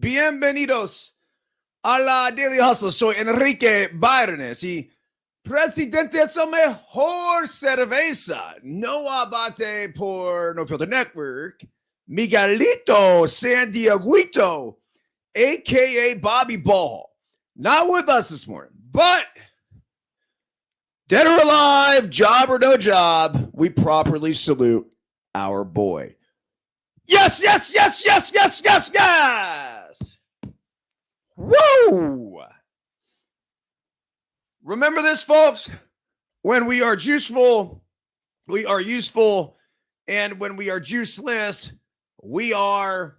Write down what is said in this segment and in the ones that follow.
bienvenidos a la Daily Hustle. Soy Enrique Byrnes y presidente de su mejor cerveza. No abate por No Filter Network. Miguelito San Dieguito, a.k.a. Bobby Ball. Not with us this morning, but dead or alive, job or no job, we properly salute our boy. Yes, yes, yes, yes, yes, yes, yes. Woo! Remember this, folks. When we are juiceful, we are useful. And when we are juiceless, we are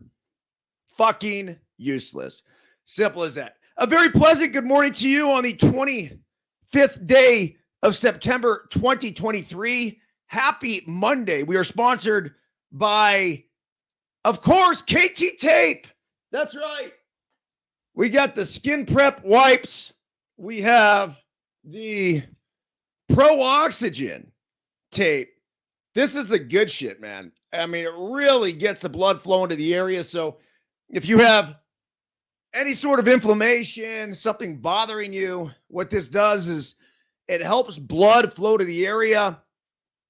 fucking useless. Simple as that. A very pleasant good morning to you on the 25th day of September 2023. Happy Monday. We are sponsored by, of course, KT Tape. That's right. We got the Skin Prep wipes. We have the Pro Oxygen tape. This is the good shit, man. I mean, it really gets the blood flowing to the area. So if you have any sort of inflammation, something bothering you, what this does is it helps blood flow to the area.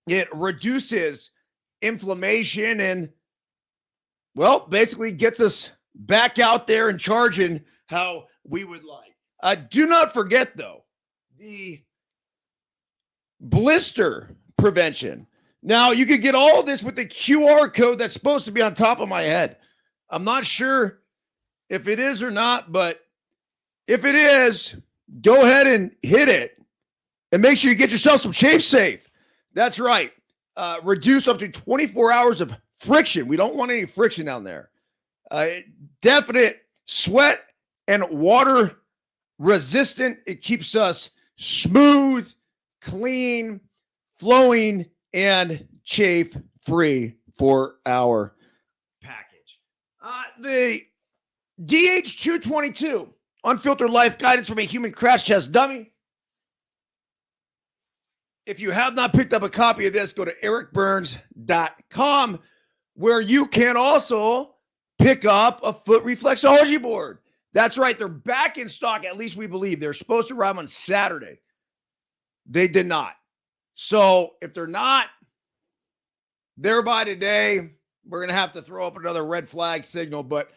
It reduces inflammation and, well, basically gets us back out there and charging how we would like. Do not forget, though, the blister prevention. Now, you can get all of this with the QR code that's supposed to be on top of my head. I'm not sure if it is or not, but if it is, go ahead and hit it and make sure you get yourself some Shave Safe. That's right. Reduce up to 24 hours of friction. We don't want any friction down there. Definite sweat and water resistant. It keeps us smooth, clean, flowing, and chafe free for our package. The DH222 Unfiltered Life Guidance from a Human Crash Test Dummy. If you have not picked up a copy of this, go to ericbyrnes.com, where you can also pick up a foot reflexology board. That's right. They're back in stock, at least we believe. They're supposed to arrive on Saturday. They did not. So if they're not there by today, we're going to have to throw up another red flag signal. But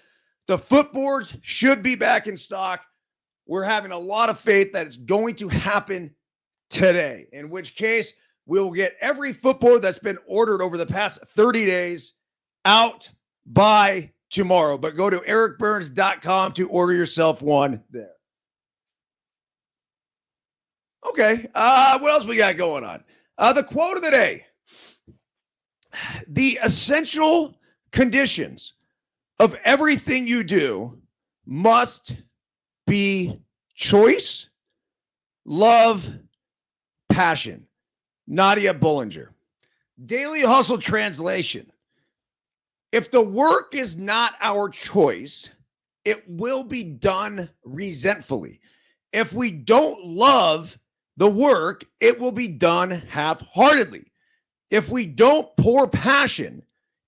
the footboards should be back in stock. We're having a lot of faith that it's going to happen today, in which case we'll get every footboard that's been ordered over the past 30 days out by tomorrow. But go to ericbyrnes.com to order yourself one there. Okay, what else we got going on? The quote of the day. The essential conditions of everything you do must be choice, love, passion. Nadia Bollinger. Daily Hustle translation. If the work is not our choice, it will be done resentfully. If we don't love the work, it will be done half-heartedly. If we don't pour passion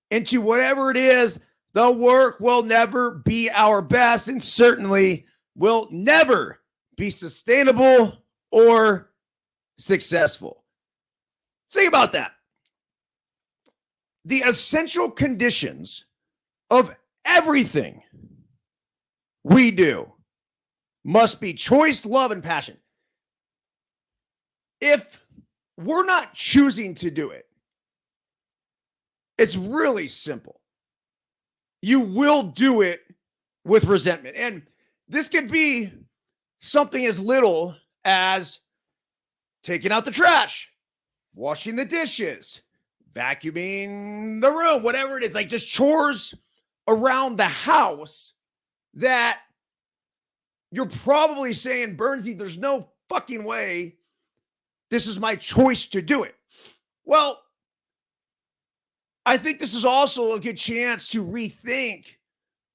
into whatever it is, the work will never be our best and certainly will never be sustainable or successful. Think about that. The essential conditions of everything we do must be choice, love, and passion. If we're not choosing to do it, it's really simple. You will do it with resentment. And this could be something as little as taking out the trash, washing the dishes, vacuuming the room, whatever it is, like just chores around the house that you're probably saying, Burnsy, there's no fucking way this is my choice to do it. Well, I think this is also a good chance to rethink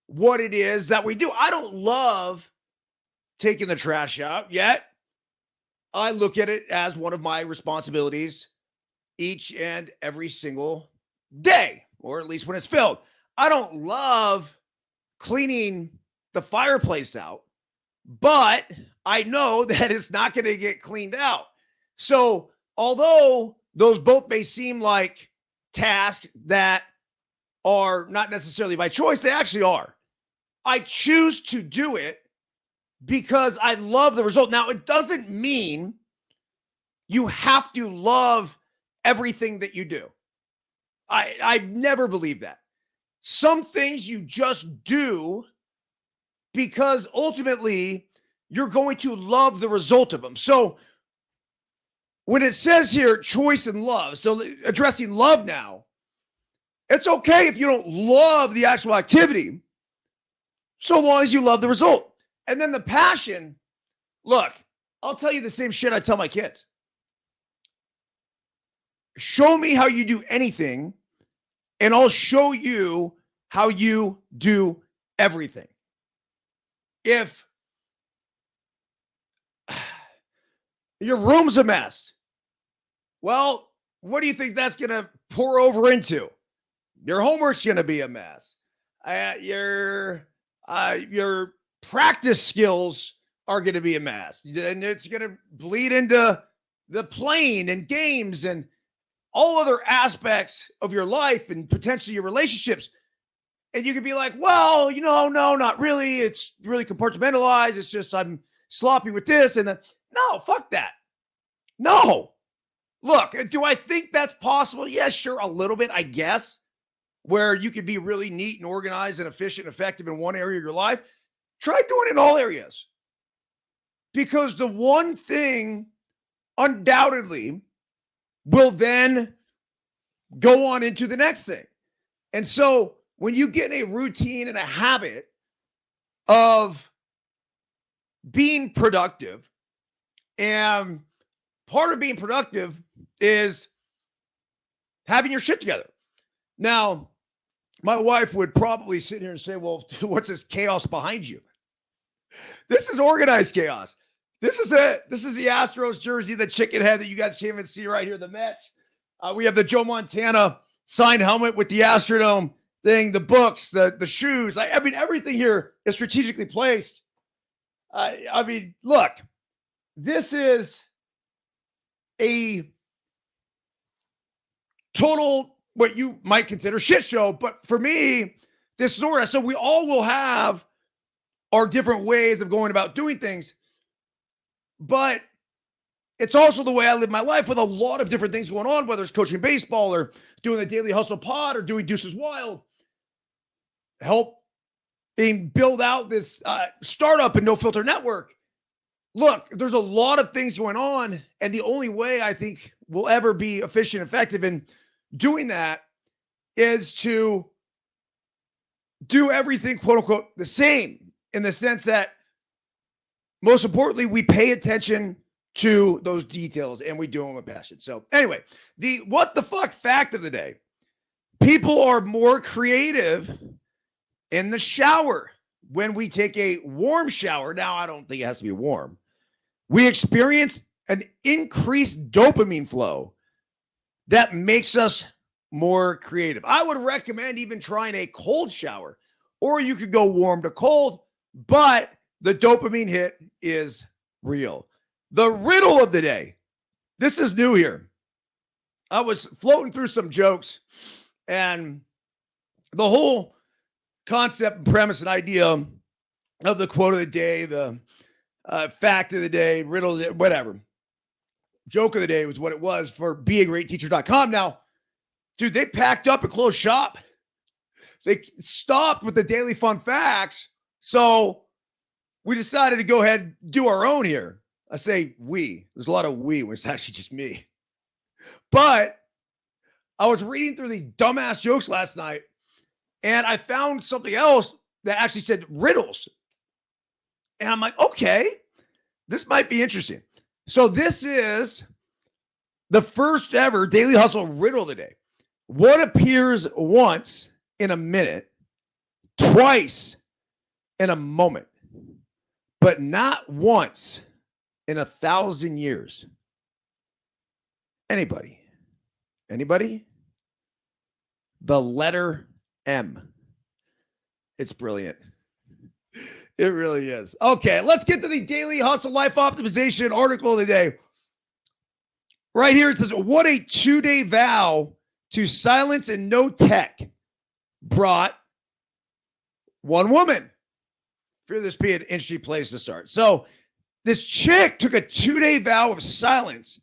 what it is that we do. I don't love taking the trash out yet. I look at it as one of my responsibilities each and every single day, or at least when it's filled. I don't love cleaning the fireplace out, but I know that it's not going to get cleaned out. So although those both may seem like tasks that are not necessarily by choice, they actually are. I choose to do it because I love the result. Now, it doesn't mean you have to love everything that you do. I've never believed that. Some things you just do because ultimately you're going to love the result of them. So when it says here, choice and love, so addressing love now, it's okay if you don't love the actual activity, so long as you love the result. And then the passion, look, I'll tell you the same shit I tell my kids. Show me how you do anything, and I'll show you how you do everything. If your room's a mess, well, what do you think that's going to pour over into? Your homework's going to be a mess. Your practice skills are going to be a mess. And it's going to bleed into the playing and games and all other aspects of your life and potentially your relationships. And you could be like, well, no, not really. It's really compartmentalized. It's just I'm sloppy with this. And no, fuck that. No. Look, do I think that's possible? Yeah, sure, a little bit, I guess, where you could be really neat and organized and efficient and effective in one area of your life. Try doing it in all areas. Because the one thing undoubtedly will then go on into the next thing. And so when you get a routine and a habit of being productive, and part of being productive is having your shit together. Now, my wife would probably sit here and say, well, what's this chaos behind you? This is organized chaos. This is it. This is the Astros jersey, the chicken head that you guys can't even see right here, the Mets. We have the Joe Montana signed helmet with the Astrodome thing, the books, the shoes. I mean, everything here is strategically placed. I mean, look, this is a total, what you might consider shit show. But for me, this is organized. So we all will have our different ways of going about doing things. But it's also the way I live my life with a lot of different things going on, whether it's coaching baseball or doing the Daily Hustle pod or doing Deuces Wild. Helping build out this startup and No Filter Network. Look, there's a lot of things going on, and the only way I think we'll ever be efficient and effective in doing that is to do everything, quote unquote, the same, in the sense that most importantly, we pay attention to those details and we do them with passion. So anyway, the what the fuck fact of the day: people are more creative in the shower when we take a warm shower. Now, I don't think it has to be warm. We experience an increased dopamine flow that makes us more creative. I would recommend even trying a cold shower, or you could go warm to cold, but the dopamine hit is real. The riddle of the day. This is new here. I was floating through some jokes, and the whole concept, premise, and idea of the quote of the day, the fact of the day, riddle, whatever. Joke of the day was what it was for beagreatteacher.com. Now, dude, they packed up and closed shop. They stopped with the daily fun facts. So we decided to go ahead and do our own here. I say we. There's a lot of we when it's actually just me. But I was reading through the dumbass jokes last night, and I found something else that actually said riddles. And I'm like, okay, this might be interesting. So this is the first ever Daily Hustle riddle of the day. What appears once in a minute, twice in a moment, but not once in 1,000 years? Anybody? Anybody? The letter M. It's brilliant. It really is. Okay, let's get to the Daily Hustle Life Optimization article of the day. Right here it says, what a 2-day vow to silence and no tech brought one woman. Figure this be an interesting place to start. So this chick took a 2-day vow of silence.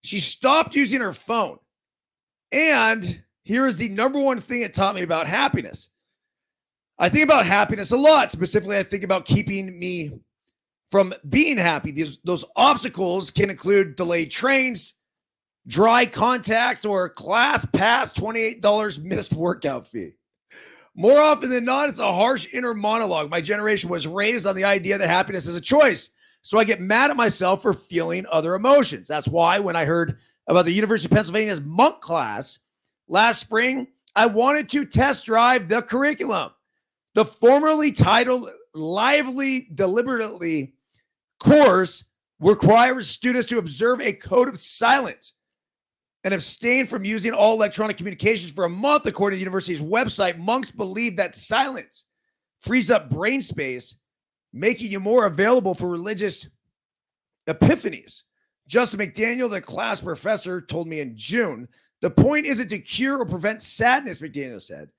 She stopped using her phone. And here is the number one thing it taught me about happiness. I think about happiness a lot. Specifically, I think about keeping me from being happy. Those obstacles can include delayed trains, dry contacts, or class pass $28 missed workout fee. More often than not, it's a harsh inner monologue. My generation was raised on the idea that happiness is a choice. So I get mad at myself for feeling other emotions. That's why when I heard about the University of Pennsylvania's monk class last spring, I wanted to test drive the curriculum. The formerly titled Lively Deliberately course requires students to observe a code of silence and abstain from using all electronic communications for a month. According to the university's website, monks believe that silence frees up brain space, making you more available for religious epiphanies. Justin McDaniel, the class professor, told me in June, the point isn't to cure or prevent sadness, McDaniel said.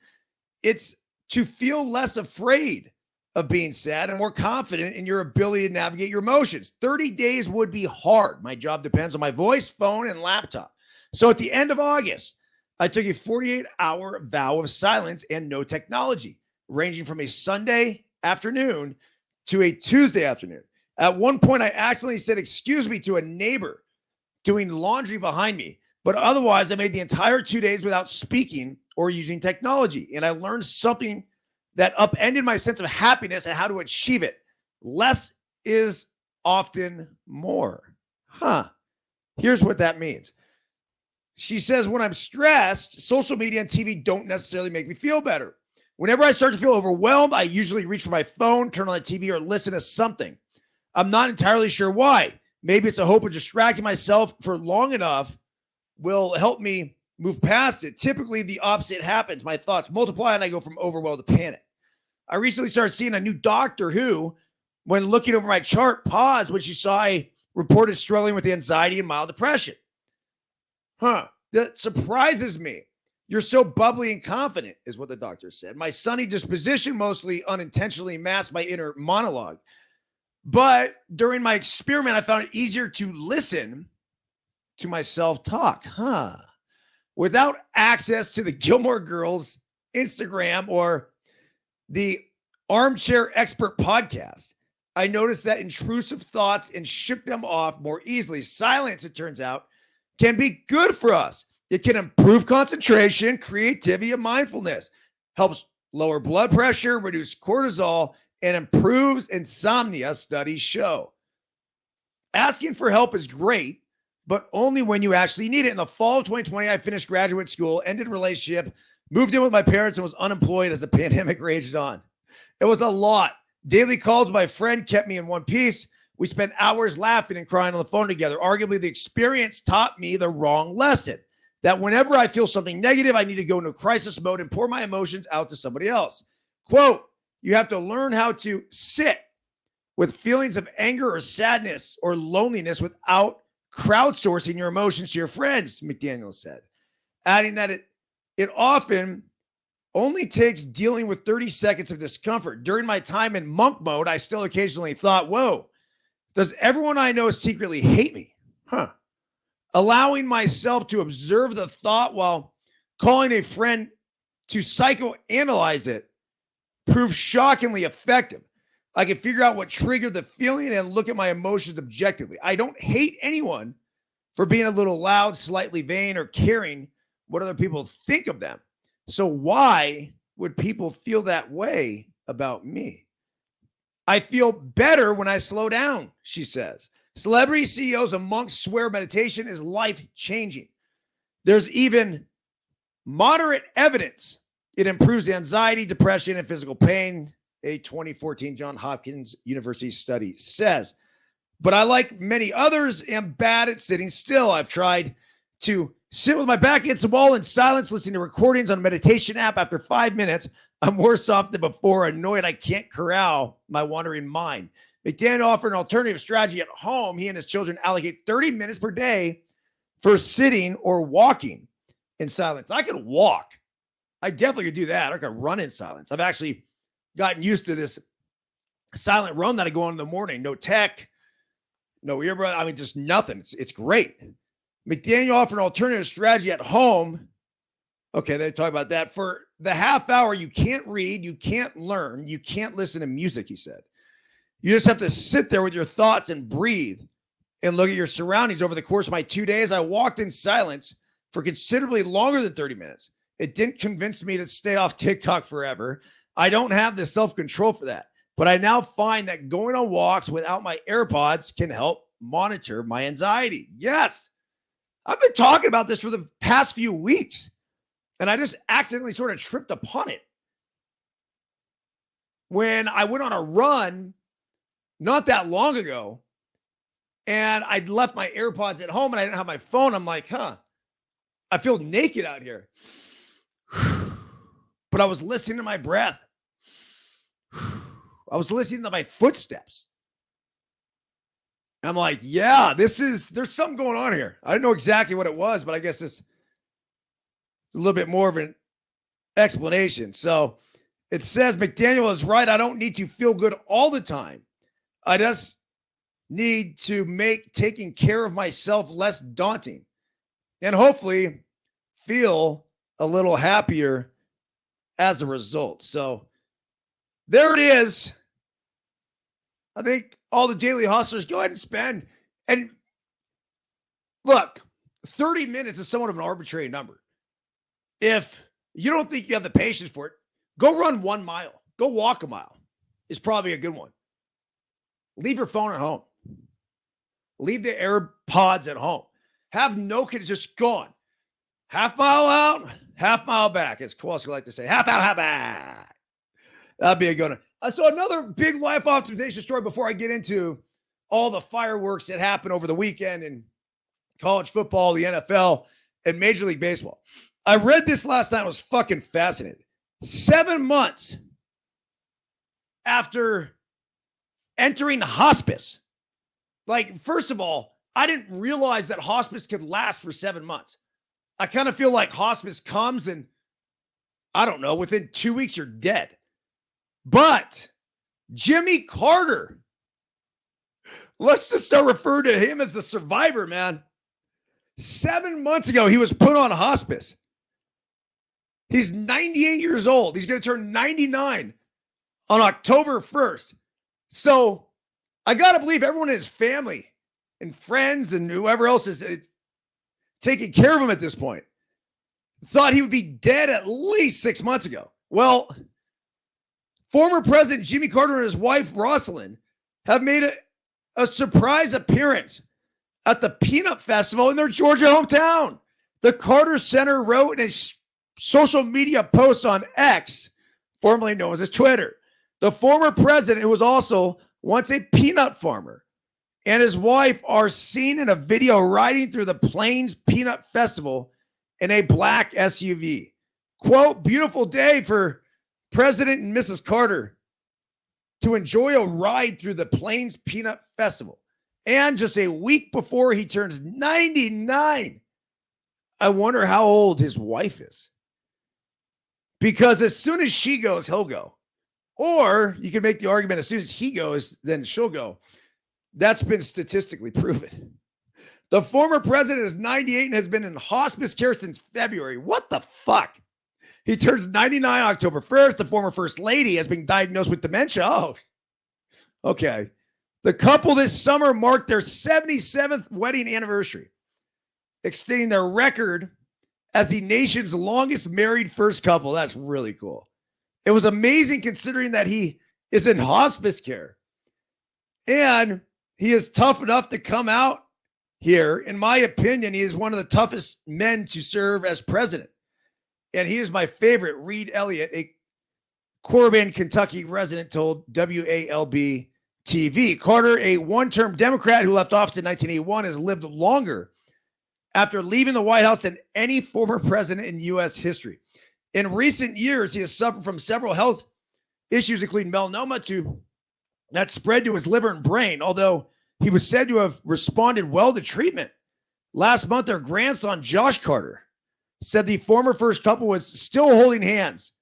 It's to feel less afraid of being sad and more confident in your ability to navigate your emotions. 30 days would be hard. My job depends on my voice, phone, and laptop. So at the end of August, I took a 48-hour vow of silence and no technology, ranging from a Sunday afternoon to a Tuesday afternoon. At one point, I accidentally said, excuse me, to a neighbor doing laundry behind me. But otherwise, I made the entire 2 days without speaking or using technology. And I learned something that upended my sense of happiness and how to achieve it. Less is often more. Here's what that means. She says, when I'm stressed, social media and TV don't necessarily make me feel better. Whenever I start to feel overwhelmed, I usually reach for my phone, turn on the TV, or listen to something. I'm not entirely sure why. Maybe it's a hope of distracting myself for long enough will help me move past it. Typically, the opposite happens. My thoughts multiply and I go from overwhelmed to panic. I recently started seeing a new doctor who, when looking over my chart, paused when she saw I reported struggling with anxiety and mild depression. That surprises me. You're so bubbly and confident, is what the doctor said. My sunny disposition mostly unintentionally masked my inner monologue. But during my experiment, I found it easier to listen to myself talk. Without access to the Gilmore Girls Instagram or the Armchair Expert podcast, I noticed that intrusive thoughts and shook them off more easily. Silence, it turns out, can be good for us. It can improve concentration, creativity, and mindfulness, helps lower blood pressure, reduce cortisol, and improves insomnia, studies show. Asking for help is great, but only when you actually need it. In the fall of 2020, I finished graduate school, ended a relationship, moved in with my parents, and was unemployed as the pandemic raged on. It was a lot. Daily calls with my friend kept me in one piece. We spent hours laughing and crying on the phone together. Arguably, the experience taught me the wrong lesson, that whenever I feel something negative, I need to go into crisis mode and pour my emotions out to somebody else. Quote, you have to learn how to sit with feelings of anger or sadness or loneliness without crowdsourcing your emotions to your friends, McDaniel said, adding that it often only takes dealing with 30 seconds of discomfort. During my time in monk mode, I still occasionally thought, whoa, does everyone I know secretly hate me? Allowing myself to observe the thought while calling a friend to psychoanalyze it proved shockingly effective. I could figure out what triggered the feeling and look at my emotions objectively. I don't hate anyone for being a little loud, slightly vain, or caring what other people think of them. So why would people feel that way about me? I feel better when I slow down, she says. Celebrity CEOs and monks swear meditation is life-changing. There's even moderate evidence it improves anxiety, depression, and physical pain, a 2014 Johns Hopkins University study says. But I, like many others, am bad at sitting still. I've tried to sit with my back against the wall in silence, listening to recordings on a meditation app. After 5 minutes, I'm worse off than before, annoyed I can't corral my wandering mind. McDaniel offered an alternative strategy at home. He and his children allocate 30 minutes per day for sitting or walking in silence. I could walk. I definitely could do that. I could run in silence. I've actually gotten used to this silent run that I go on in the morning. No tech, no earbud. I mean, just nothing. It's great. McDaniel offered an alternative strategy at home. Okay, they talk about that. For the half hour, you can't read, you can't learn, you can't listen to music, he said. You just have to sit there with your thoughts and breathe and look at your surroundings. Over the course of my 2 days, I walked in silence for considerably longer than 30 minutes. It didn't convince me to stay off TikTok forever. I don't have the self-control for that. But I now find that going on walks without my AirPods can help monitor my anxiety. Yes. I've been talking about this for the past few weeks, and I just accidentally sort of tripped upon it. When I went on a run not that long ago, and I'd left my AirPods at home and I didn't have my phone, I'm like, I feel naked out here. But I was listening to my breath. I was listening to my footsteps. I'm like, yeah, there's something going on here. I didn't know exactly what it was, but I guess it's a little bit more of an explanation. So it says McDaniel is right. I don't need to feel good all the time. I just need to make taking care of myself less daunting and hopefully feel a little happier as a result. So there it is. I think all the daily hustlers, go ahead and spend. And look, 30 minutes is somewhat of an arbitrary number. If you don't think you have the patience for it, go run 1 mile. Go walk a mile. Is probably a good one. Leave your phone at home. Leave the AirPods at home. Have no kids just gone. Half mile out, half mile back. As Kowalski like to say, half out, half back. That'd be a good one. So another big life optimization story before I get into all the fireworks that happened over the weekend in college football, the NFL, and Major League Baseball. I read this last night. I was fucking fascinated. 7 months after entering hospice. Like, first of all, I didn't realize that hospice could last for 7 months. I kind of feel like hospice comes and, I don't know, within 2 weeks, you're dead. But Jimmy Carter, let's just start referring to him as the survivor, man. 7 months ago, he was put on hospice. He's 98 years old. He's going to turn 99 on October 1st. So I got to believe everyone in his family and friends and whoever else is taking care of him at this point thought he would be dead at least 6 months ago. Well, former President Jimmy Carter and his wife, Rosalind, have made a surprise appearance at the Peanut Festival in their Georgia hometown. The Carter Center wrote in a social media post on X, formerly known as Twitter. The former president, who was also once a peanut farmer, and his wife are seen in a video riding through the Plains Peanut Festival in a black SUV. Quote, beautiful day for President and Mrs. Carter to enjoy a ride through the Plains Peanut Festival. And just a week before he turns 99, I wonder how old his wife is. Because as soon as she goes, he'll go. Or you can make the argument as soon as he goes, then she'll go. That's been statistically proven. The former president is 98 and has been in hospice care since February. What the fuck? He turns 99 October 1st. The former first lady has been diagnosed with dementia. Oh, okay. The couple this summer marked their 77th wedding anniversary, extending their record as the nation's longest married first couple. That's really cool. It was amazing considering that he is in hospice care. And he is tough enough to come out here. In my opinion, he is one of the toughest men to serve as president. And he is my favorite. Reed Elliott, a Corbin, Kentucky resident, told WALB TV. Carter, a one-term Democrat who left office in 1981, has lived longer after leaving the White House than any former president in U.S. history. In recent years, he has suffered from several health issues, including melanoma that spread to his liver and brain, although he was said to have responded well to treatment. Last month, their grandson, Josh Carter, said the former first couple was still holding hands,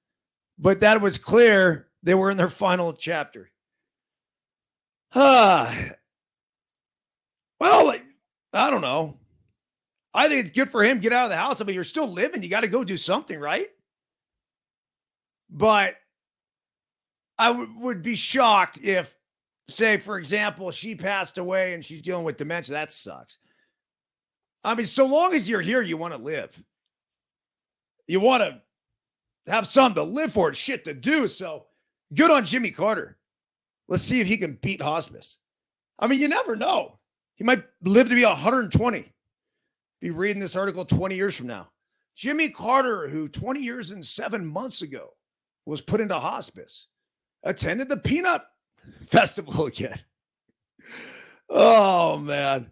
but that it was clear they were in their final chapter. Well, I don't know. I think it's good for him. Get out of the house. I mean, you're still living. You got to go do something, right? But I would be shocked if, say, for example, she passed away and she's dealing with dementia. That sucks. I mean, so long as you're here, you want to live. You want to have something to live for and shit to do. So good on Jimmy Carter. Let's see if he can beat hospice. I mean, you never know. He might live to be 120. Be reading this article 20 years from now. Jimmy Carter, who 20 years and 7 months ago was put into hospice, attended the Peanut Festival again. Oh, man.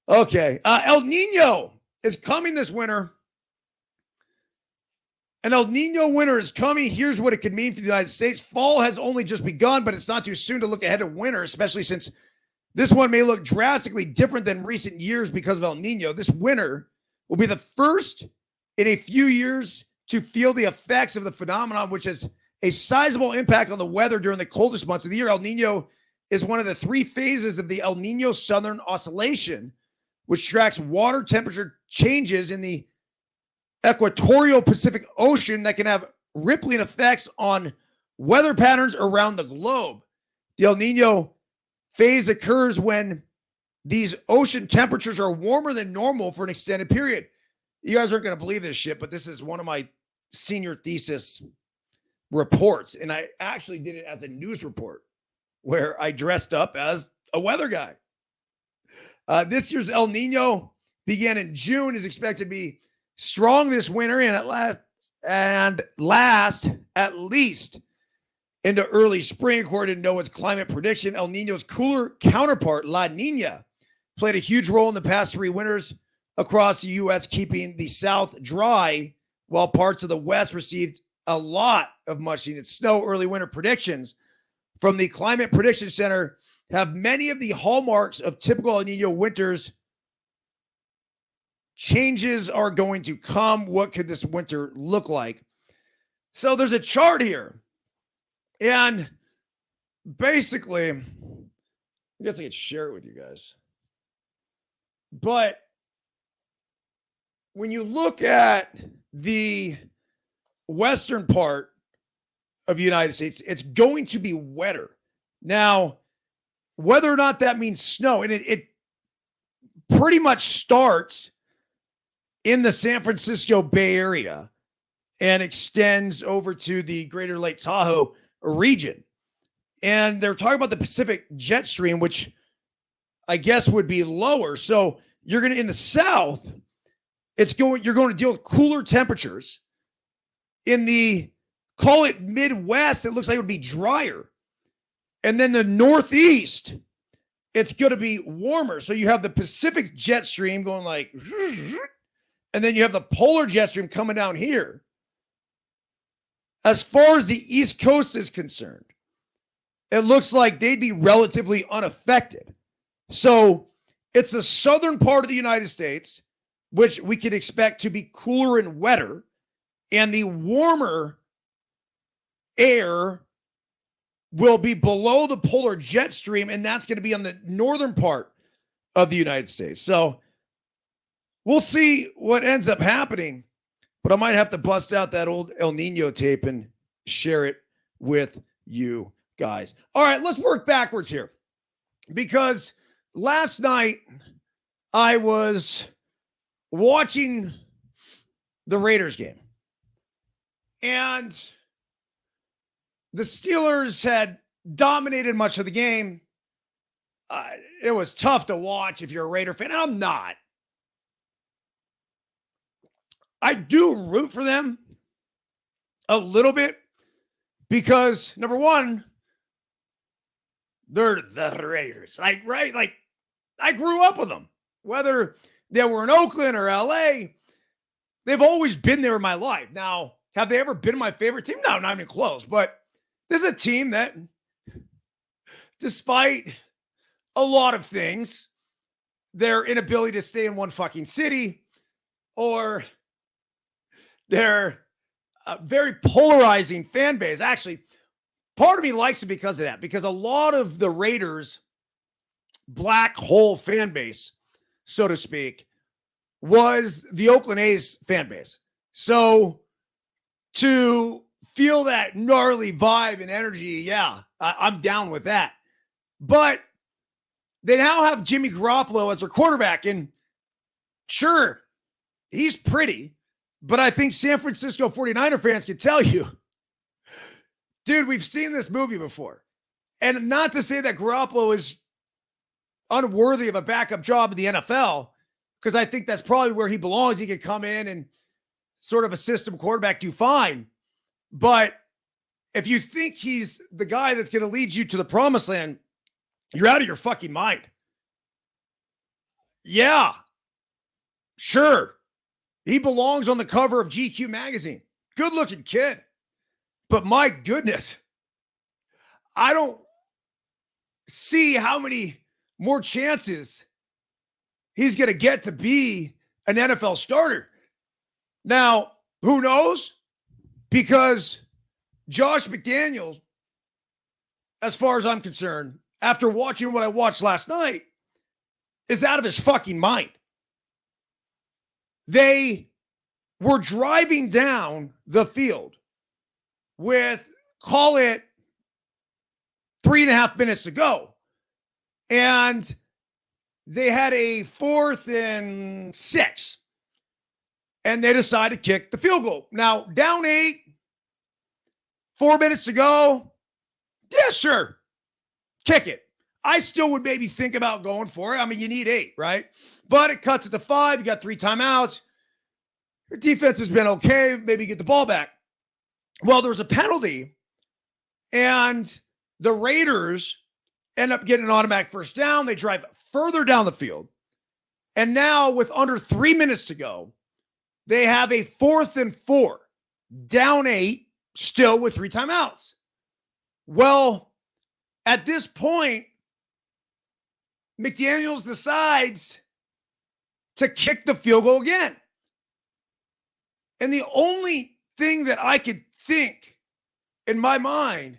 Okay. El Nino is coming this winter. An El Nino winter is coming. Here's what it could mean for the United States. Fall has only just begun, but it's not too soon to look ahead to winter, especially since this one may look drastically different than recent years because of El Nino. This winter will be the first in a few years to feel the effects of the phenomenon, which has a sizable impact on the weather during the coldest months of the year. El Nino is one of the three phases of the El Nino Southern Oscillation, which tracks water temperature changes in the equatorial Pacific Ocean that can have rippling effects on weather patterns around the globe. The El Nino phase occurs when these ocean temperatures are warmer than normal for an extended period. You guys aren't going to believe this shit, but this is one of my senior thesis reports, and I actually did it as a news report where I dressed up as a weather guy. This year's El Nino began in June, is expected to be strong this winter and last at least into early spring, according to NOAA's climate prediction. El Nino's cooler counterpart, La Nina, played a huge role in the past 3 winters across the U.S., keeping the South dry while parts of the West received a lot of much-needed snow. Early winter predictions from the Climate Prediction Center have many of the hallmarks of typical El Nino winters. Changes are going to come. What could this winter look like? So there's a chart here. And basically, I guess I could share it with you guys. But when you look at the western part of the United States, it's going to be wetter. Now, whether or not that means snow, and it pretty much starts in the San Francisco Bay Area and extends over to the greater Lake Tahoe region. And they're talking about the Pacific jet stream, which I guess would be lower. So you're going to, in the South, you're going to deal with cooler temperatures. In the, call it Midwest, it looks like it would be drier. And then the Northeast, it's going to be warmer. So you have the Pacific jet stream going like, and then you have the polar jet stream coming down here. As far as the East Coast is concerned, it looks like they'd be relatively unaffected. So it's the southern part of the United States, which we could expect to be cooler and wetter, and the warmer air will be below the polar jet stream, and that's going to be on the northern part of the United States. So we'll see what ends up happening, but I might have to bust out that old El Nino tape and share it with you guys. All right, let's work backwards here, because last night I was watching the Raiders game, and the Steelers had dominated much of the game. It was tough to watch if you're a Raider fan. I'm not. I do root for them a little bit because, number one, they're the Raiders. Like, right? Like, I grew up with them. Whether they were in Oakland or LA, they've always been there in my life. Now, Have they ever been my favorite team? No, not even close. But this is a team that, despite a lot of things, their inability to stay in one fucking city, or their very polarizing fan base. Actually, part of me likes it because of that, because a lot of the Raiders' black hole fan base, so to speak, was the Oakland A's fan base. So to feel that gnarly vibe and energy, yeah, I'm down with that. But they now have Jimmy Garoppolo as their quarterback, and sure, he's pretty, but I think San Francisco 49er fans can tell you, dude, we've seen this movie before. And not to say that Garoppolo is unworthy of a backup job in the NFL, because I think that's probably where he belongs. He could come in and sort of a system quarterback do fine. But if you think he's the guy that's going to lead you to the promised land, you're out of your fucking mind. Yeah, sure. He belongs on the cover of GQ magazine. Good looking kid. But my goodness, I don't see how many more chances he's going to get to be an NFL starter. Now, who knows? Because Josh McDaniels, as far as I'm concerned, after watching what I watched last night, is out of his fucking mind. They were driving down the field with, call it 3.5 minutes to go. And they had a 4th and 6. And they decided to kick the field goal. Now, down 8, 4 minutes to go. Yeah, sure. Kick it. I still would maybe think about going for it. I mean, you need 8, right? But it cuts it to 5. You got 3 timeouts. Your defense has been okay. Maybe get the ball back. Well, there's a penalty, and the Raiders end up getting an automatic first down. They drive further down the field. And now, with under 3 minutes to go, they have a 4th and 4, down 8, still with 3 timeouts. Well, at this point, McDaniels decides to kick the field goal again. And the only thing that I could think in my mind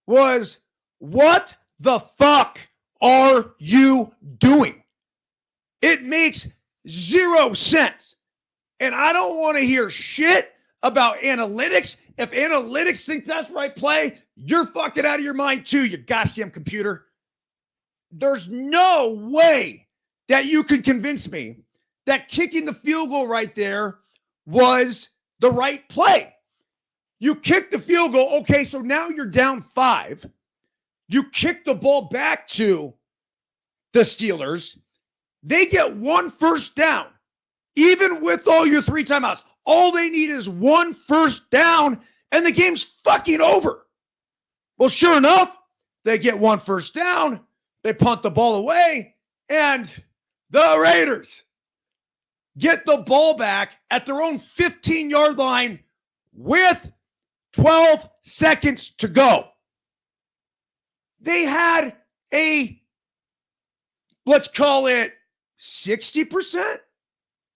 was, what the fuck are you doing? It makes 0 sense. And I don't want to hear shit about analytics. If analytics think that's the right play, you're fucking out of your mind too, you goddamn computer. There's no way that you can convince me that kicking the field goal right there was the right play. You kick the field goal. Okay, so now you're down 5. You kick the ball back to the Steelers. They get 1 first down. Even with all your 3 timeouts, all they need is 1 first down, and the game's fucking over. Well, sure enough, they get 1 first down. They punt the ball away, and the Raiders get the ball back at their own 15-yard line with 12 seconds to go. They had a, let's call it 60%,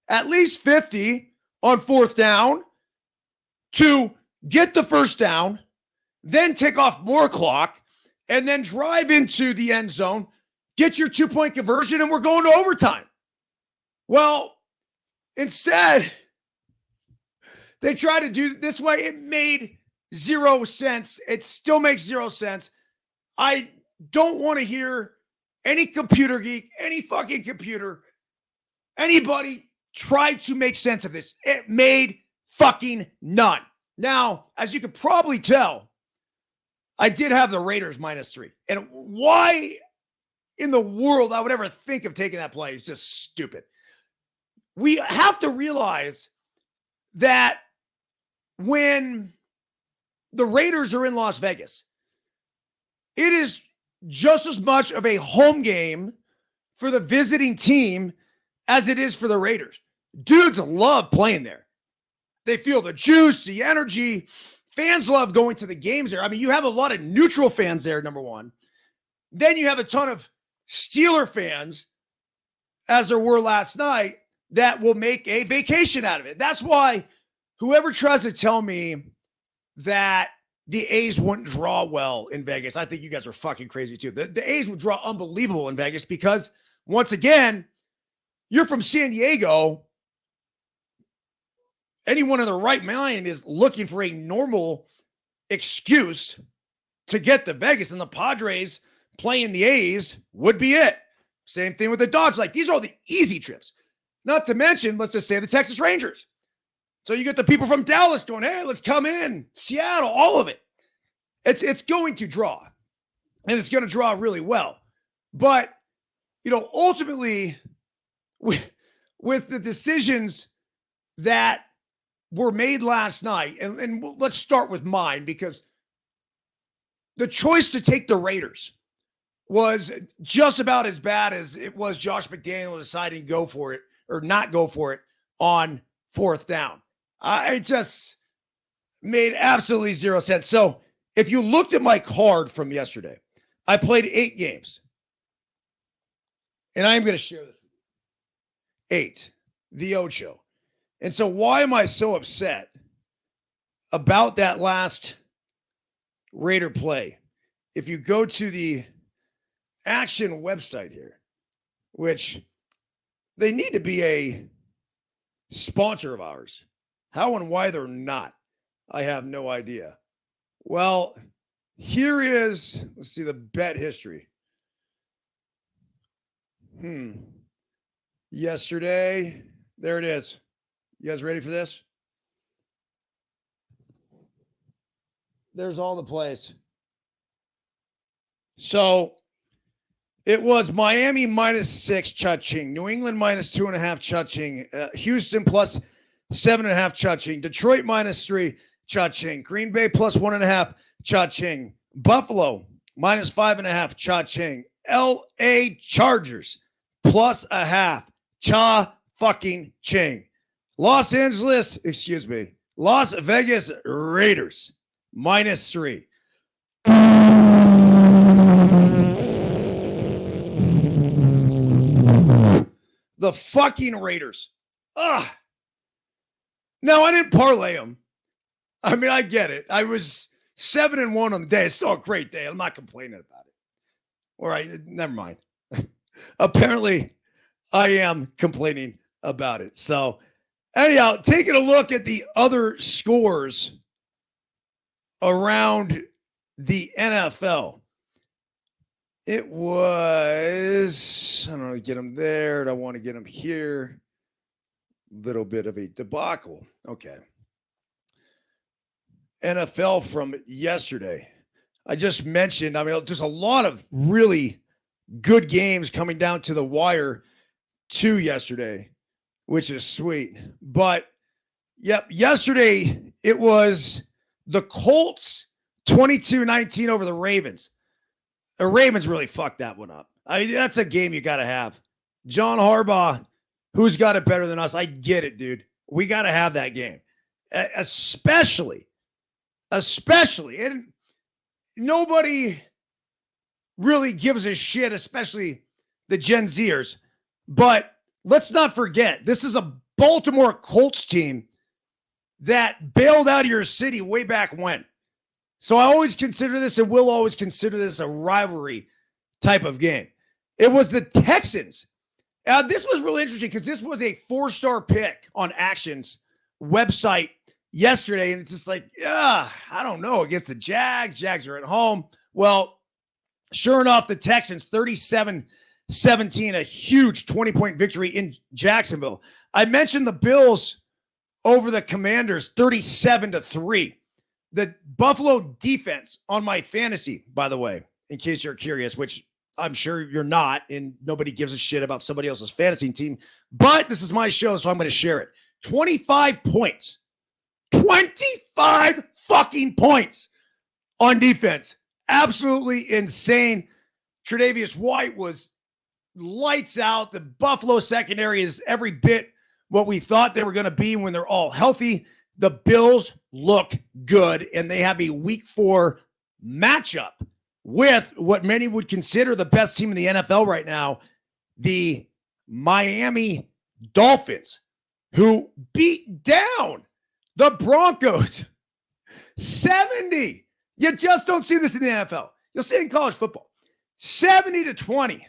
at least 50 on 4th down to get the first down, then take off more clock, and then drive into the end zone, get your 2-point conversion, and we're going to overtime. Well, instead, they tried to do it this way. It made 0 sense. It still makes 0 sense. I don't want to hear any computer geek, any fucking computer, anybody try to make sense of this. It made fucking none. Now, as you can probably tell, I did have the Raiders -3. And why in the world I would ever think of taking that play is just stupid. We have to realize that when the Raiders are in Las Vegas, it is just as much of a home game for the visiting team as it is for the Raiders. Dudes love playing there. They feel the juice, the energy. Fans love going to the games there. I mean, you have a lot of neutral fans there, number one. Then you have a ton of Steeler fans, as there were last night, that will make a vacation out of it. That's why whoever tries to tell me that the A's wouldn't draw well in Vegas, I think you guys are fucking crazy too. The A's would draw unbelievable in Vegas because, once again, you're from San Diego. Anyone in their right mind is looking for a normal excuse to get to Vegas, and the Padres playing the A's would be it. Same thing with the Dodgers. Like, these are all the easy trips. Not to mention, let's just say the Texas Rangers. So you get the people from Dallas going, hey, let's come in. Seattle, all of it. It's going to draw. And it's going to draw really well. But, ultimately, with the decisions that were made last night, and let's start with mine, because the choice to take the Raiders was just about as bad as it was Josh McDaniel deciding to go for it or not go for it on fourth down. It just made absolutely zero sense. So if you looked at my card from yesterday, I played 8 games. And I am going to share this. 8. The Ocho. And so why am I so upset about that last Raider play? If you go to the Action website here, which they need to be a sponsor of ours. How and why they're not, I have no idea. Well, here is, let's see the bet history. Yesterday, there it is. You guys ready for this? There's all the plays. So it was Miami -6 cha-ching, New England -2.5 cha-ching, Houston plus 7.5 cha-ching, Detroit -3 cha-ching, Green Bay plus 1.5 cha-ching, Buffalo -5.5 cha-ching, LA Chargers plus 0.5 cha-fucking-ching, Las Vegas Raiders -3. The fucking Raiders. Ugh. Now, I didn't parlay them. I mean, I get it. I was 7-1 on the day. It's still a great day. I'm not complaining about it. All right, never mind. Apparently, I am complaining about it. So, anyhow, taking a look at the other scores around the NFL. It was, I don't know, get him there. I want to get him here. Little bit of a debacle. Okay. NFL from yesterday. I just mentioned, I mean, there's a lot of really good games coming down to the wire too yesterday, which is sweet. But, yep, yesterday it was the Colts 22-19 over the Ravens. The Ravens really fucked that one up. I mean, that's a game you got to have. John Harbaugh, who's got it better than us? I get it, dude. We got to have that game. Especially. And nobody really gives a shit, especially the Gen Zers. But let's not forget, this is a Baltimore Colts team that bailed out of your city way back when. So I always consider this and will always consider this a rivalry type of game. It was the Texans. This was really interesting because this was a 4-star pick on Action's website yesterday. And it's just like, I don't know, against the Jags. Jags are at home. Well, sure enough, the Texans, 37-17, a huge 20-point victory in Jacksonville. I mentioned the Bills over the Commanders, 37-3. The Buffalo defense on my fantasy, by the way, in case you're curious, which I'm sure you're not, and nobody gives a shit about somebody else's fantasy team, but this is my show, so I'm going to share it. 25 points. 25 fucking points on defense. Absolutely insane. Tre'Davious White was lights out. The Buffalo secondary is every bit what we thought they were going to be when they're all healthy. the Bills look good, and they have a week 4 matchup with what many would consider the best team in the NFL right now, the Miami Dolphins, who beat down the Broncos 70. You just don't see this in the NFL. You'll see it in college football. 70-20.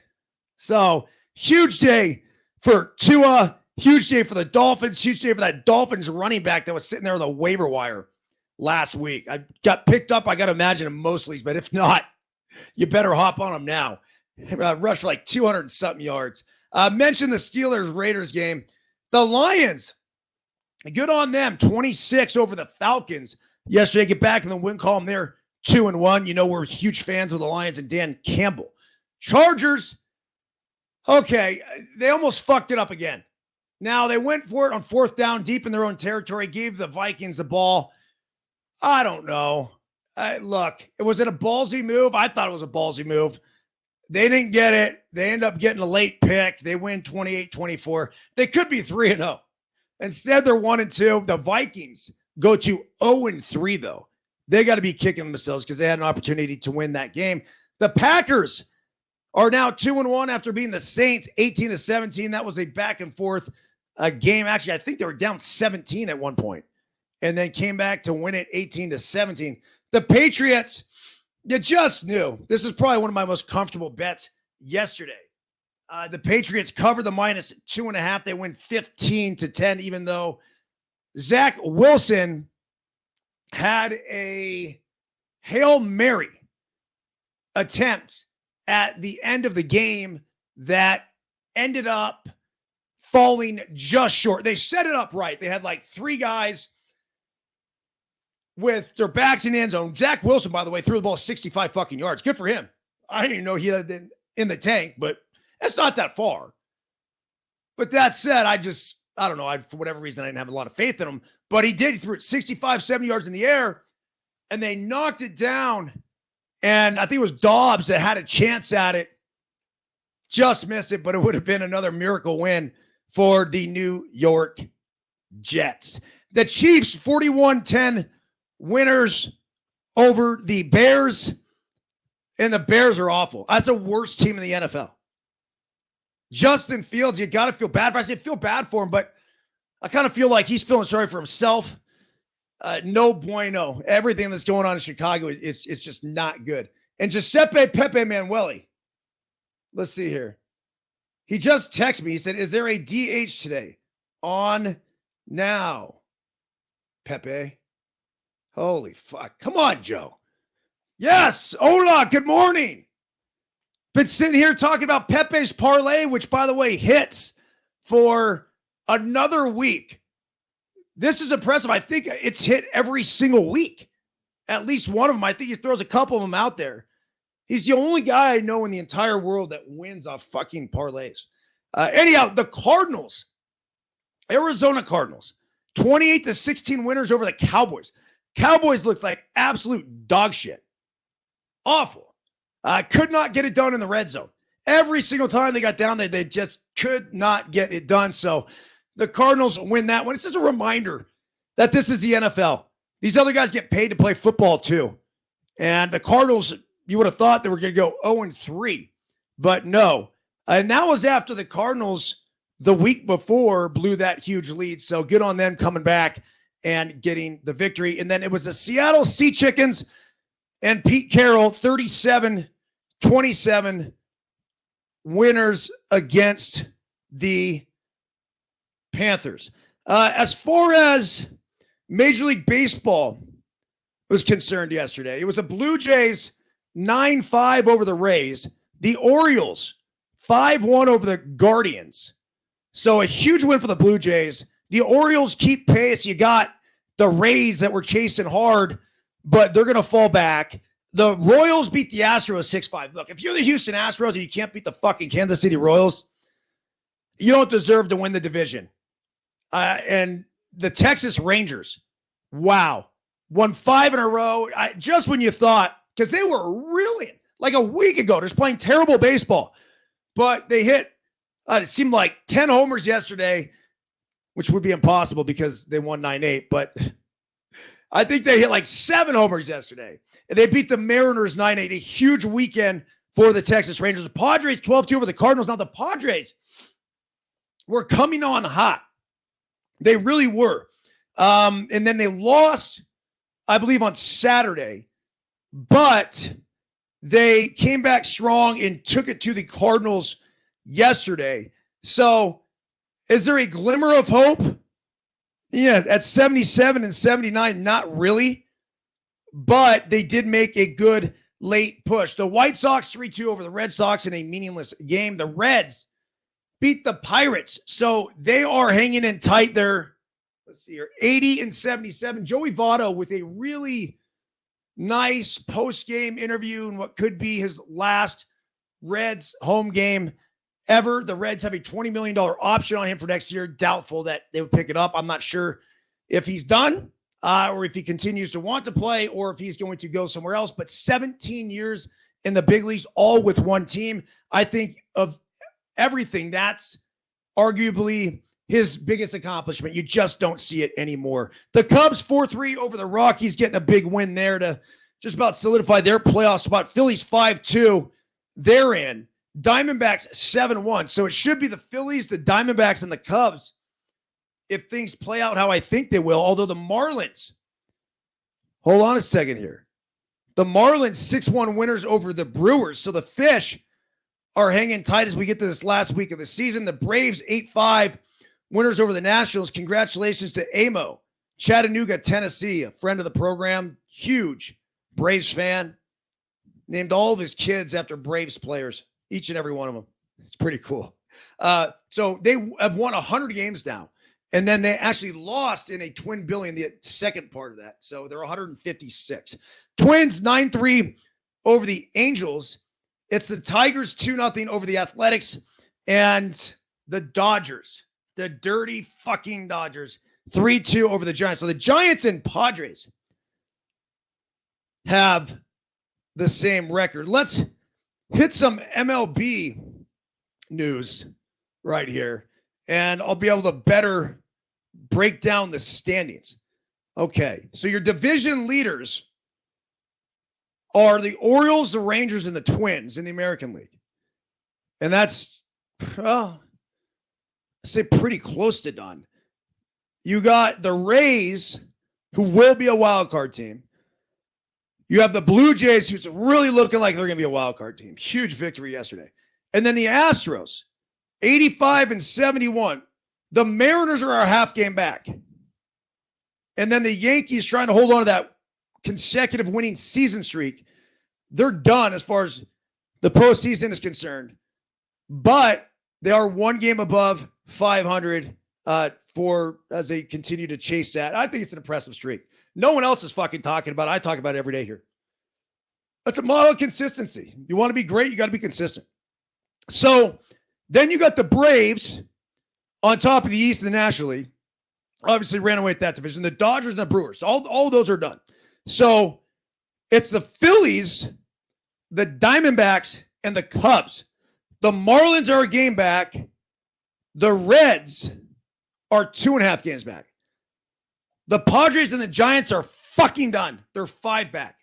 So huge day for Tua, huge day for the Dolphins, huge day for that Dolphins running back that was sitting there on the waiver wire last week. I got picked up. I got to imagine in most leagues, but if not, you better hop on him now. Rush for like 200 and something yards. Mentioned the Steelers-Raiders game. The Lions, good on them, 26 over the Falcons yesterday. Get back in the win column there, 2-1. You know we're huge fans of the Lions and Dan Campbell. Chargers, okay, they almost fucked it up again. Now, they went for it on 4th down deep in their own territory, gave the Vikings the ball. I don't know. Look, was it a ballsy move? I thought it was a ballsy move. They didn't get it. They end up getting a late pick. They win 28-24. They could be 3-0. Instead, they're 1-2. The Vikings go to 0-3, though. They got to be kicking themselves because they had an opportunity to win that game. The Packers are now 2-1 after beating the Saints 18-17. That was a back and forth game. Actually, I think they were down 17 at one point and then came back to win it 18-17. The Patriots, you just knew. This is probably one of my most comfortable bets yesterday. The Patriots cover the -2.5. They win 15-10, even though Zach Wilson had a Hail Mary attempt at the end of the game that ended up falling just short. They set it up right. They had like 3 guys with their backs in the end zone. Zach Wilson, by the way, threw the ball 65 fucking yards. Good for him. I didn't even know he had it in the tank, but that's not that far. But that said, I don't know. For whatever reason, I didn't have a lot of faith in him. But he did. He threw it 65, 70 yards in the air, and they knocked it down. And I think it was Dobbs that had a chance at it. Just missed it, but it would have been another miracle win for the New York Jets. The Chiefs, 41-10 winners over the Bears. And the Bears are awful. That's the worst team in the NFL. Justin Fields, you got to feel bad for him. I feel bad for him, but I kind of feel like he's feeling sorry for himself. No bueno. Everything that's going on in Chicago is just not good. And Giuseppe Pepe Manueli, let's see here. He just texted me. He said, is there a DH today? On now. Pepe. Holy fuck. Come on, Joe. Yes. Hola. Good morning. Been sitting here talking about Pepe's parlay, which, by the way, hits for another week. This is impressive. I think it's hit every single week. At least one of them. I think he throws a couple of them out there. He's the only guy I know in the entire world that wins off fucking parlays. Anyhow, the Cardinals, Arizona Cardinals, 28-16 winners over the Cowboys. Cowboys looked like absolute dog shit. Awful. Could not get it done in the red zone. Every single time they got down there, they just could not get it done. So the Cardinals win that one. It's just a reminder that this is the NFL. These other guys get paid to play football too. And the Cardinals, you would have thought they were going to go 0-3, but no. And that was after the Cardinals the week before blew that huge lead. So good on them coming back and getting the victory. And then it was the Seattle Sea Chickens and Pete Carroll, 37-27 winners against the Panthers. As far as Major League Baseball was concerned yesterday, it was the Blue Jays 9-5 over the Rays, the Orioles 5-1 over the Guardians. So a huge win for the Blue Jays. The Orioles keep pace. You got the Rays that were chasing hard, but they're going to fall back. The Royals beat the Astros 6-5. Look, if you're the Houston Astros and you can't beat the fucking Kansas City Royals, you don't deserve to win the division. And the Texas Rangers, wow, won 5 in a row. Just when you thought, because they were really, like a week ago, just playing terrible baseball. But they hit, it seemed like 10 homers yesterday, which would be impossible because they won 9-8. But I think they hit like 7 homers yesterday. And they beat the Mariners 9-8, a huge weekend for the Texas Rangers. The Padres 12-2 over the Cardinals. Now the Padres were coming on hot. They really were. And then they lost, I believe, on Saturday. But they came back strong and took it to the Cardinals yesterday. So is there a glimmer of hope? Yeah, at 77 and 79, not really. But they did make a good late push. The White Sox 3-2 over the Red Sox in a meaningless game. The Reds beat the Pirates. So they are hanging in tight. They're, let's see here, 80 and 77. Joey Votto with a really nice post-game interview in what could be his last Reds home game ever. The Reds have a $20 million option on him for next year. Doubtful that they would pick it up. I'm not sure if he's done or if he continues to want to play or if he's going to go somewhere else. But 17 years in the big leagues, all with one team. I think of everything, that's arguably his biggest accomplishment. You just don't see it anymore. The Cubs 4-3 over the Rockies, getting a big win there to just about solidify their playoff spot. Phillies 5-2. They're in. Diamondbacks 7-1. So it should be the Phillies, the Diamondbacks, and the Cubs if things play out how I think they will. Although the Marlins, hold on a second here. The Marlins 6-1 winners over the Brewers. So the Fish are hanging tight as we get to this last week of the season. The Braves 8-5 winners over the Nationals. Congratulations to Amo, Chattanooga, Tennessee, a friend of the program, huge Braves fan. Named all of his kids after Braves players, each and every one of them. It's pretty cool. So they have won 100 games now. And then they actually lost in a twin billion, the second part of that. So they're 156. Twins 9-3 over the Angels. It's the Tigers 2-0 over the Athletics. And the Dodgers, the dirty fucking Dodgers, 3-2 over the Giants. So the Giants and Padres have the same record. Let's hit some MLB news right here, and I'll be able to better break down the standings. Okay, so your division leaders are the Orioles, the Rangers, and the Twins in the American League. And that's, well, I say pretty close to done. You got the Rays, who will be a wild card team. You have the Blue Jays, who's really looking like they're going to be a wild card team. Huge victory yesterday. And then the Astros, 85 and 71. The Mariners are a half game back. And then the Yankees trying to hold on to that consecutive winning season streak. They're done as far as the postseason is concerned. But they are one game above 500 as they continue to chase that. I think it's an impressive streak. No one else is fucking talking about it. I talk about it every day here. That's a model of consistency. You want to be great, you got to be consistent. So then you got the Braves on top of the East of the National League. Obviously ran away with that division. The Dodgers and the Brewers. All those are done. So it's the Phillies, the Diamondbacks, and the Cubs. The Marlins are a game back. The Reds are 2.5 games back. The Padres and the Giants are fucking done. They're 5 back.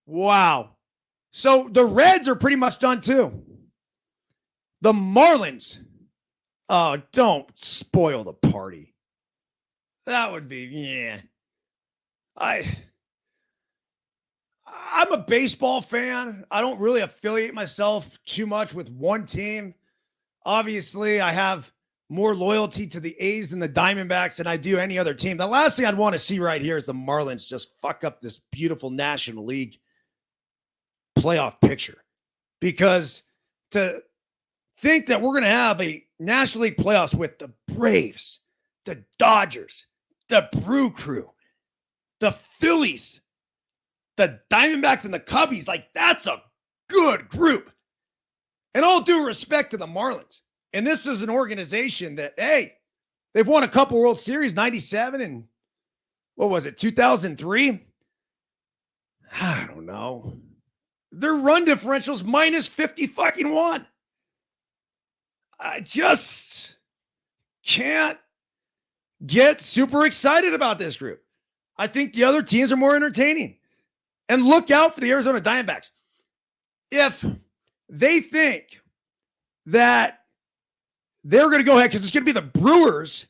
Wow. So the Reds are pretty much done too. The Marlins, oh, don't spoil the party. That would be, yeah. I'm a baseball fan. I don't really affiliate myself too much with one team. Obviously, I have more loyalty to the A's than the Diamondbacks than I do any other team. The last thing I'd want to see right here is the Marlins just fuck up this beautiful National League playoff picture. Because to think that we're going to have a National League playoffs with the Braves, the Dodgers, the Brew Crew, the Phillies, the Diamondbacks, and the Cubbies, like that's a good group. And all due respect to the Marlins. And this is an organization that, hey, they've won a couple World Series, 97 and what was it, 2003? I don't know. Their run differential's minus 50 fucking 1. I just can't get super excited about this group. I think the other teams are more entertaining. And look out for the Arizona Diamondbacks. If they think that they're going to go ahead, because it's going to be the Brewers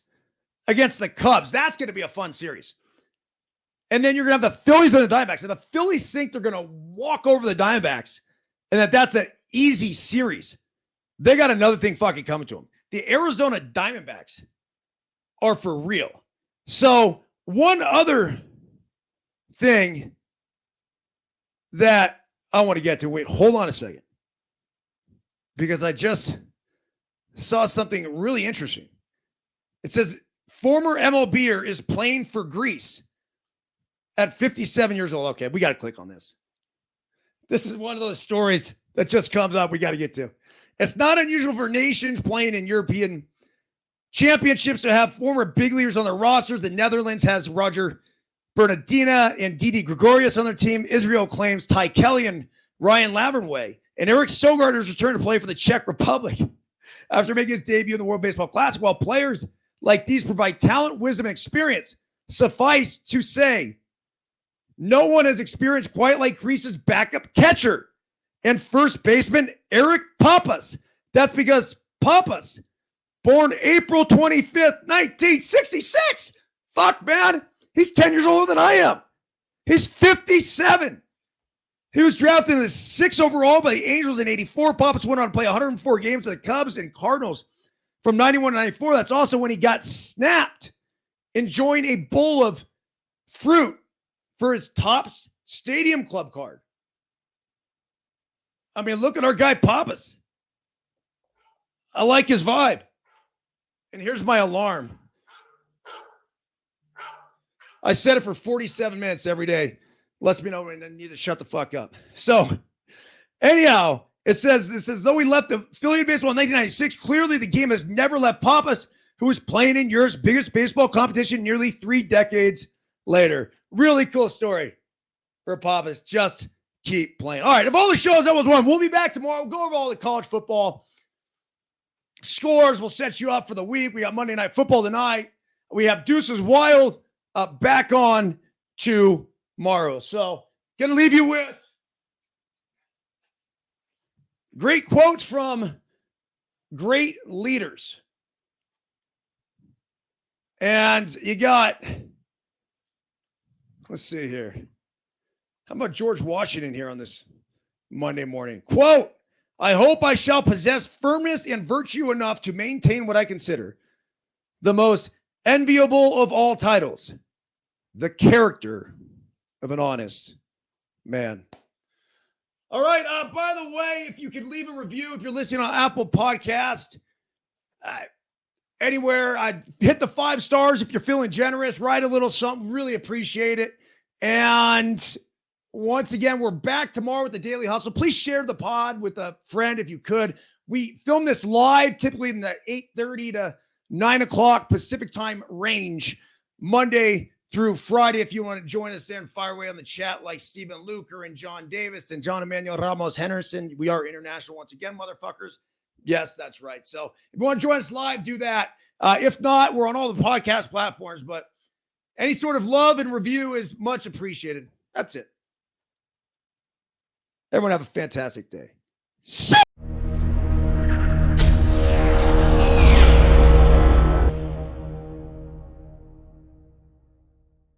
against the Cubs, that's going to be a fun series. And then you're going to have the Phillies and the Diamondbacks. And the Phillies think they're going to walk over the Diamondbacks and that's an easy series. They got another thing fucking coming to them. The Arizona Diamondbacks are for real. So one other thing that I want to get to. Wait, hold on a second. Because I just saw something really interesting. It says former MLBer is playing for Greece at 57 years old. Okay, we got to click on this. This is one of those stories that just comes up we got to get to. It's not unusual for nations playing in European championships to have former big leaguers on their rosters. The Netherlands has Roger Bernardina and Didi Gregorius on their team. Israel claims Ty Kelly and Ryan Lavernway. And Eric Sogard has returned to play for the Czech Republic after making his debut in the World Baseball Classic. While players like these provide talent, wisdom, and experience, suffice to say, no one has experienced quite like Greece's backup catcher and first baseman Eric Pappas. That's because Pappas, born April 25th, 1966. Fuck, man. He's 10 years older than I am. He's 57. He was drafted in the 6th overall by the Angels in 84. Pappas went on to play 104 games with the Cubs and Cardinals from 91 to 94. That's also when he got snapped, enjoying a bowl of fruit for his Topps Stadium Club card. I mean, look at our guy Pappas. I like his vibe. And here's my alarm. I set it for 47 minutes every day. Lets me know when I need to shut the fuck up. So, anyhow, it says, though he left the Philly baseball in 1996, clearly the game has never left Pappas, who is playing in Europe's biggest baseball competition nearly 3 decades later. Really cool story for Pappas. Just keep playing. All right, of all the shows, that was one. We'll be back tomorrow. We'll go over all the college football scores. We'll set you up for the week. We got Monday Night Football tonight. We have Deuces Wild back on tomorrow. So, going to leave you with great quotes from great leaders. And you got, let's see here. How about George Washington here on this Monday morning? Quote, I hope I shall possess firmness and virtue enough to maintain what I consider the most enviable of all titles, the character of an honest man. All right. By the way, if you could leave a review, if you're listening on Apple Podcast, anywhere, I'd hit the 5 stars if you're feeling generous. Write a little something. Really appreciate it. And once again, we're back tomorrow with the Daily Hustle. Please share the pod with a friend if you could. We film this live, typically in the 8:30 to 9 o'clock Pacific time range, Monday through Friday. If you want to join us there and fire away on the chat like Stephen Luker and John Davis and John Emmanuel Ramos Henderson. We are international once again, motherfuckers. Yes, that's right. So if you want to join us live, do that. If not, we're on all the podcast platforms, but any sort of love and review is much appreciated. That's it. Everyone have a fantastic day.